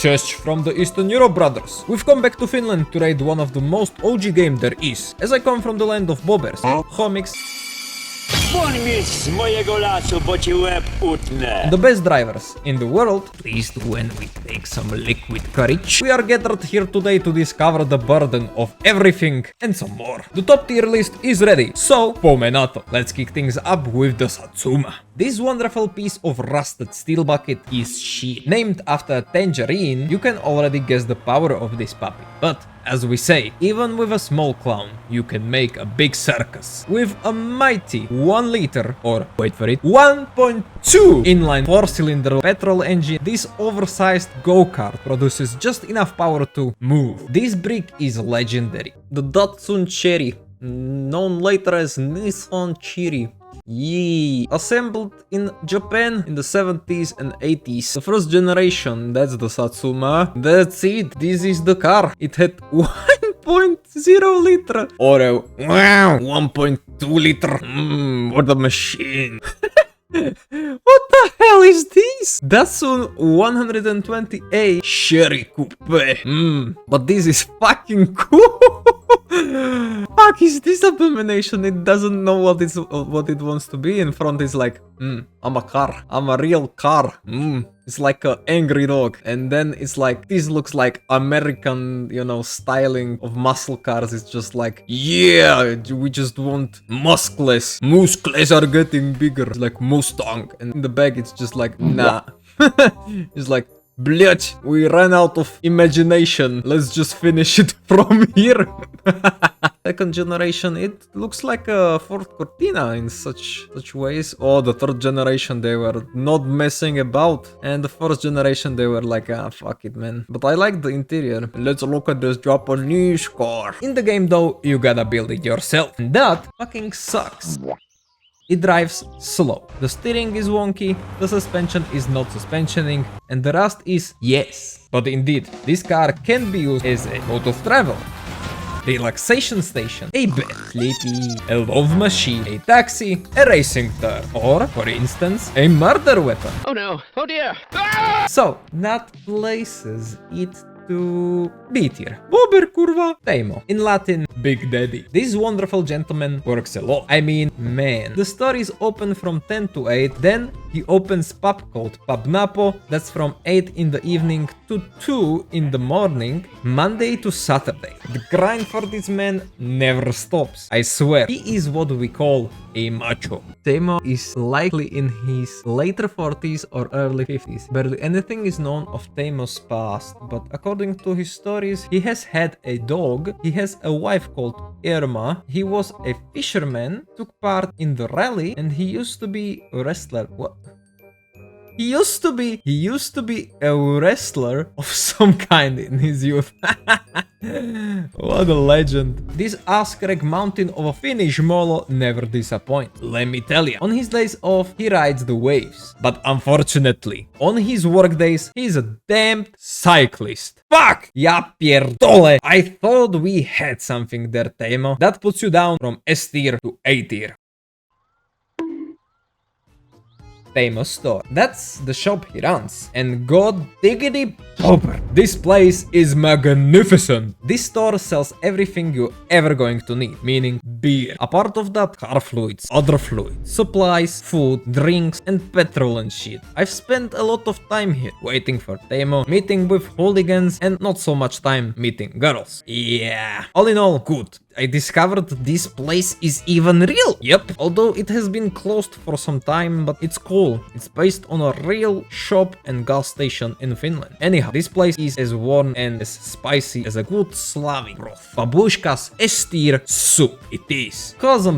Cześć from the Eastern Europe brothers. We've come back to Finland to raid one of the most OG game there is, as I come from the land of bobbers, homics, Won z mojego lasu, bo ci łeb utnę. the best drivers in the world. At least when we take some liquid courage. We are gathered here today to discover the burden of everything and some more. The top tier list is ready, so pomenato. Let's kick things up with the Satsuma. This wonderful piece of rusted steel bucket is shit. Named after a tangerine, you can already guess the power of this puppy. But as we say, even with a small clown, you can make a big circus. With a mighty 1 liter, or wait for it, 1.2 inline 4-cylinder petrol engine, this oversized go-kart produces just enough power to move. This brick is legendary. The Datsun Cherry, known later as Nissan Cherry. Yee. Assembled in Japan in the 70s and 80s. The first generation, that's the Satsuma. That's it, this is the car. It had 1.0 liter. Or a wow, 1.2 liter. What a machine. What the hell is this? Datsun 120A Cherry Coupe. But this is fucking cool. Fuck is this abomination? It doesn't know what it wants to be. In front is like, I'm a car. I'm a real car. It's like an angry dog. And then it's like, this looks like American, you know, styling of muscle cars. It's just like, yeah, we just want muscles. Muscles are getting bigger. It's like Mustang. And in the back, it's just like, nah. It's like, Blech, we ran out of imagination. Let's just finish it from here. Second generation, it looks like a Ford Cortina in such ways. Oh, the third generation, they were not messing about. And the first generation, they were like, fuck it, man. But I like the interior. Let's look at this Japanese car. In the game, though, you gotta build it yourself. And that fucking sucks. It drives slow. The steering is wonky, the suspension is not suspensioning, and the rust is yes. But indeed, this car can be used as a mode of travel, relaxation station, a bed, sleepy, a love machine, a taxi, a racing tour, or, for instance, a murder weapon. Oh no, oh dear. Ah! So, that places it to B tier. Bobber kurwa Teimo. In Latin, Big Daddy. This wonderful gentleman works a lot. I mean, man. The store is open from 10 to 8. Then he opens pub called Pub Napo. That's from 8 in the evening to 2 in the morning, Monday to Saturday. The grind for this man never stops. I swear, he is what we call a macho. Teimo is likely in his later 40s or early 50s. Barely anything is known of Teimo's past, but according to his stories, he has had a dog, he has a wife called Irma, he was a fisherman, took part in the rally, and he used to be a wrestler. What? He used to be a wrestler of some kind in his youth. What a legend. This ass-crack mountain of a Finnish molo never disappoints. Let me tell you, on his days off, he rides the waves. But unfortunately, on his work days, he's a damned cyclist. Fuck! Ja pierdole! I thought we had something there, Teimo. That puts you down from S tier to A tier. Teimo's store. That's the shop he runs. And god diggity popper, this place is magnificent. This store sells everything you're ever going to need, meaning beer. A part of that, car fluids, other fluids, supplies, food, drinks, and petrol and shit. I've spent a lot of time here, waiting for Teimo, meeting with hooligans, and not so much time meeting girls. Yeah. All in all, good. I discovered this place is even real. Yep, although it has been closed for some time, but it's cool. It's based on a real shop and gas station in Finland. Anyhow, this place is as warm and as spicy as a good Slavic broth. Babushka's S-tier soup. It is.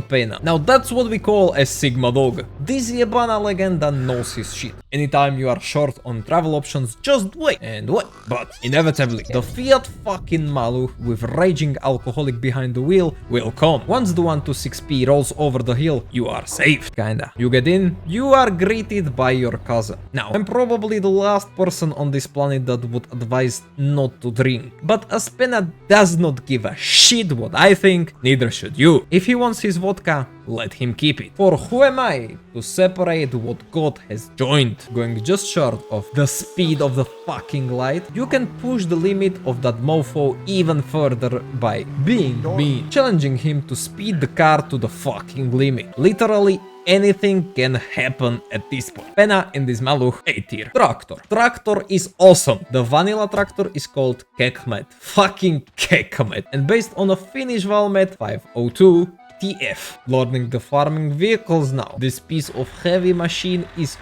Pena. Now that's what we call a Sigma dog. This Yebana legenda knows his shit. Anytime you are short on travel options, just wait and wait. But inevitably, the Fiat fucking Malu with raging alcoholic behind the wheel will come. Once the 126P rolls over the hill, you are safe. Kinda. You get in, you are greeted by your cousin. Now, I'm probably the last person on this planet that would advise advised not to drink. But as Pena does not give a shit what I think, neither should you. If he wants his vodka, let him keep it. For who am I to separate what God has joined? Going just short of the speed of the fucking light, you can push the limit of that mofo even further by being mean, challenging him to speed the car to the fucking limit. Literally anything can happen at this point. Pena in this maluch A tier. Tractor. Tractor is awesome. The vanilla tractor is called Kekmet. Fucking Kekmet. And based on a Finnish Valmet 502 TF. Learning the farming vehicles now. This piece of heavy machine is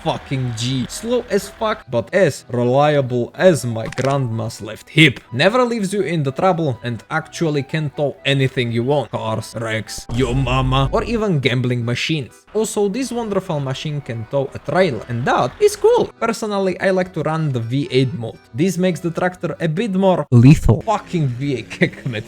fucking G. Slow as fuck, but as reliable as my grandma's left hip. Never leaves you in the trouble and actually can tow anything you want. Cars, wrecks, your mama, or even gambling machines. Also, this wonderful machine can tow a trailer, and that is cool. Personally, I like to run the V8 mode. This makes the tractor a bit more lethal. Fucking V8 Kekmet.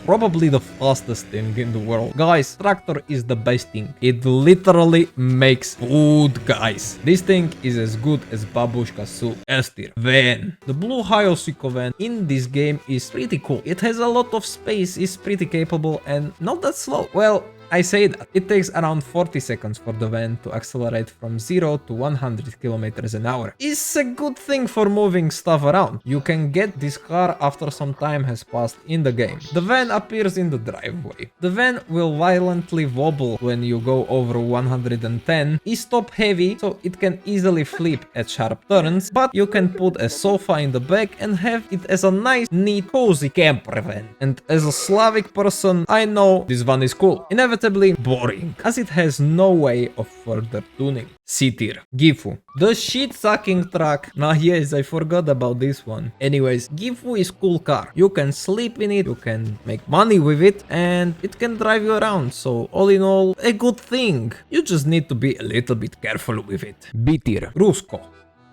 Probably the fastest thing in the world. Guys, tractor is the best thing. It literally makes food, guys. This thing is as good as babushka soup. S tier. Van. The blue Hayosiko van in this game is pretty cool. It has a lot of space, is pretty capable and not that slow. Well, I say that. It takes around 40 seconds for the van to accelerate from 0 to 100 kilometers an hour. It's a good thing for moving stuff around. You can get this car after some time has passed in the game. The van appears in the driveway. The van will violently wobble when you go over 110. It's top heavy, so it can easily flip at sharp turns, but you can put a sofa in the back and have it as a nice, neat, cozy camper van. And as a Slavic person, I know this van is cool. Inevitably boring, as it has no way of further tuning. C tier. Gifu. The shit-sucking truck. Nah, yes, I forgot about this one. Anyways, Gifu is cool car. You can sleep in it, you can make money with it, and it can drive you around. So, all in all, a good thing. You just need to be a little bit careful with it. B tier. Rusco.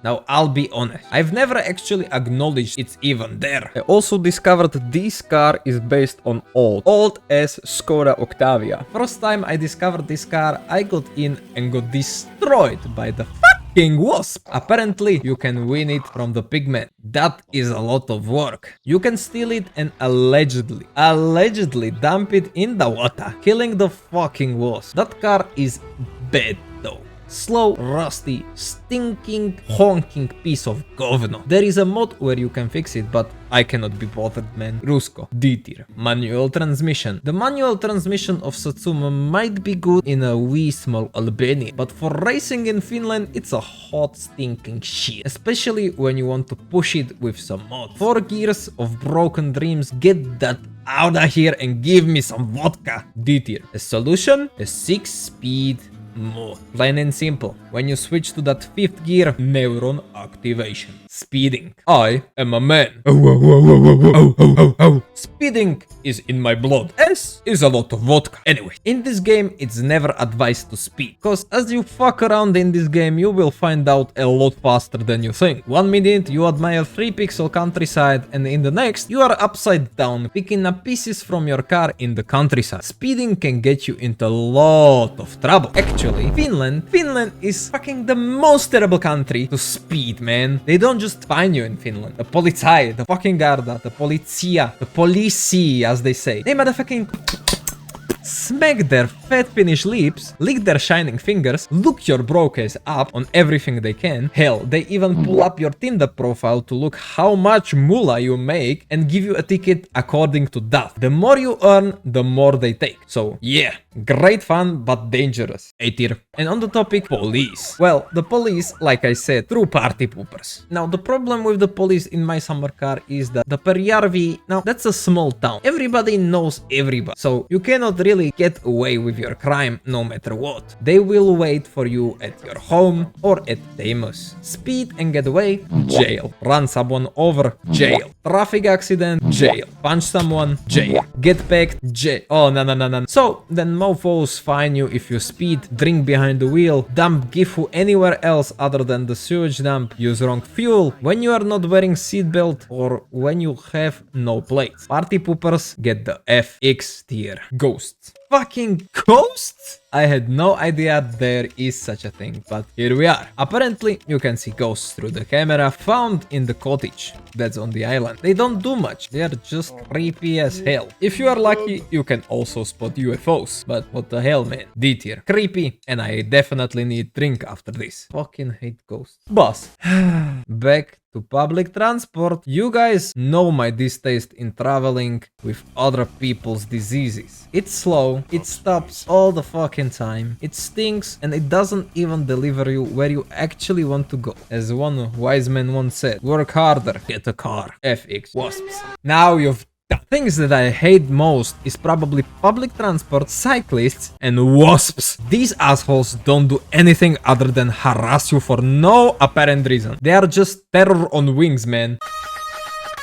Now, I'll be honest, I've never actually acknowledged it's even there. I also discovered this car is based on old as Skoda Octavia. First time I discovered this car, I got in and got destroyed by the fucking wasp. Apparently, you can win it from the pigment. That is a lot of work. You can steal it and allegedly dump it in the water, killing the fucking wasp. That car is bad though. Slow, rusty, stinking, honking piece of govno. There is a mod where you can fix it, but I cannot be bothered, man. Rusco. D tier. Manual transmission. The manual transmission of Satsuma might be good in a wee small Albania, but for racing in Finland, it's a hot stinking shit. Especially when you want to push it with some mod. 4 gears of broken dreams, get that out of here and give me some vodka. D tier. A solution? A 6-speed mod. Plain and simple. When you switch to that 5th gear, neuron activation. Speeding. I am a man. Speeding is in my blood. S is a lot of vodka. Anyway, in this game, it's never advised to speed. Cause as you fuck around in this game, you will find out a lot faster than you think. 1 minute, you admire 3-pixel countryside, and in the next, you are upside down, picking up pieces from your car in the countryside. Speeding can get you into a lot of trouble. Actually, Finland is fucking the most terrible country to speed, man. They don't just find you in Finland. The Polizei, the fucking Garda, the Polizia, the Polici, as they say. They motherfucking smack their fat Finnish lips, lick their shining fingers, look your broke ass up on everything they can. Hell, they even pull up your Tinder profile to look how much moolah you make and give you a ticket according to that. The more you earn, the more they take. So yeah, great fun, but dangerous. A tier. And on the topic, police. Well, the police, like I said, true party poopers. Now, the problem with the police in my summer car is that the Perjärvi, now that's a small town. Everybody knows everybody. So you cannot really get away with your crime no matter what. They will wait for you at your home or at Teimo's. Speed and get away, jail. Run someone over, jail. Traffic accident, jail. Punch someone, jail. Get packed, jail. Oh, no. So then mofos fine you if you speed, drink behind the wheel, dump Gifu anywhere else other than the sewage dump, use wrong fuel, when you are not wearing seatbelt, or when you have no plates. Party poopers get the FX tier. Ghosts. fucking ghosts? I had no idea there is such a thing, but here we are. Apparently, you can see ghosts through the camera found in the cottage that's on the island. They don't do much, they are just creepy as hell. If you are lucky, you can also spot UFOs, but what the hell, man. D tier, creepy, and I definitely need drink after this. Fucking hate ghosts. Boss. Back to public transport. You guys know my distaste in traveling with other people's diseases. It's slow, it stops all the fucking time, it stinks, and it doesn't even deliver you where you actually want to go. As one wise man once said, work harder, get a car. FX wasps. Now you've the things that I hate most is probably public transport, cyclists, and wasps. These assholes don't do anything other than harass you for no apparent reason. They are just terror on wings, man.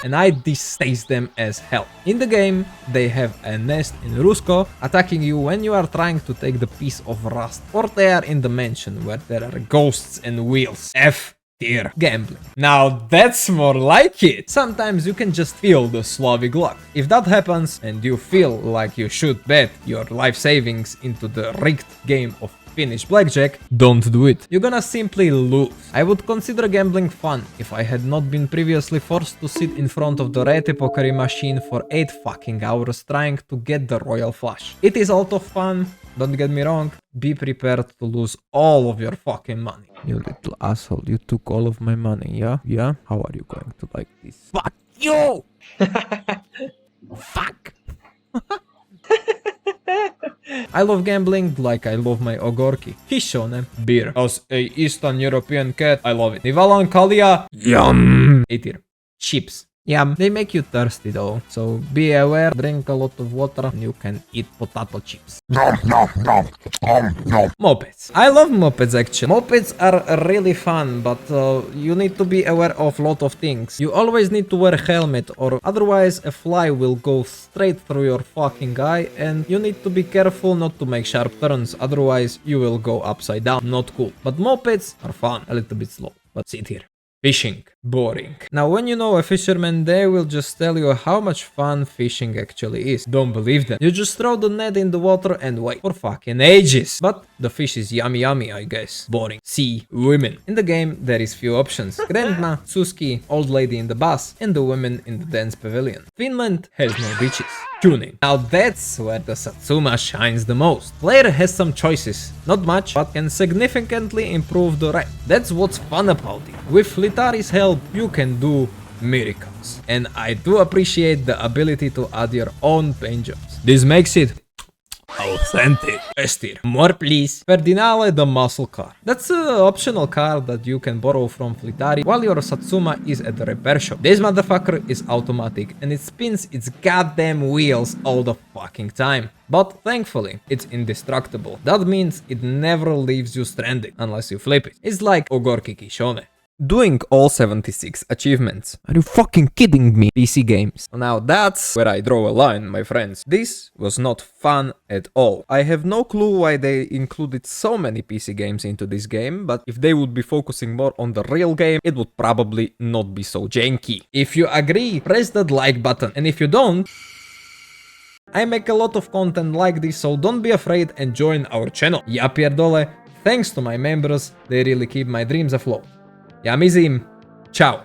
And I distaste them as hell. In the game, they have a nest in Rusco, attacking you when you are trying to take the piece of rust. Or they are in the mansion where there are ghosts and wheels. F tier gambling. Now that's more like it. Sometimes you can just feel the Slavic luck. If that happens and you feel like you should bet your life savings into the rigged game of Finnish blackjack, don't do it. You're gonna simply lose. I would consider gambling fun if I had not been previously forced to sit in front of the Rete machine for 8 fucking hours trying to get the royal flush. It is a lot of fun, don't get me wrong, be prepared to lose all of your fucking money. You little asshole, you took all of my money, yeah? Yeah? How are you going to like this? Fuck you! Fuck! I love gambling like I love my ogorki. Hishone. Beer. As a Eastern European cat, I love it. Nivalan Kalia. Yum! Eater. Chips. Yum. They make you thirsty though, so be aware, drink a lot of water, and you can eat potato chips. Mopeds. I love mopeds actually. Mopeds are really fun, but you need to be aware of a lot of things. You always need to wear a helmet, or otherwise a fly will go straight through your fucking eye, and you need to be careful not to make sharp turns, otherwise you will go upside down. Not cool. But mopeds are fun. A little bit slow, but sit here. Fishing. Boring. Now when you know a fisherman, they will just tell you how much fun fishing actually is. Don't believe them. You just throw the net in the water and wait for fucking ages. But the fish is yummy yummy, I guess. Boring. See, women. In the game, there is few options. Grandma, Suski, old lady in the bus, and the women in the dance pavilion. Finland has no beaches. Tuning. Now that's where the Satsuma shines the most. Player has some choices. Not much, but can significantly improve the rate. That's what's fun about it. With Litari's help, you can do miracles. And I do appreciate the ability to add your own paint jobs. This makes it authentic. Estir. More please. Ferdinale the muscle car. That's an optional car that you can borrow from Flitari while your Satsuma is at the repair shop. This motherfucker is automatic and it spins its goddamn wheels all the fucking time. But thankfully, it's indestructible. That means it never leaves you stranded unless you flip it. It's like Ogorki Kishone. Doing all 76 achievements. Are you fucking kidding me? PC games. Now that's where I draw a line, my friends. This was not fun at all. I have no clue why they included so many PC games into this game, but if they would be focusing more on the real game, it would probably not be so janky. If you agree, press that like button, and if you don't, I make a lot of content like this, so don't be afraid and join our channel. Ja pierdolę, thanks to my members, they really keep my dreams afloat. Ja mislim, ciao.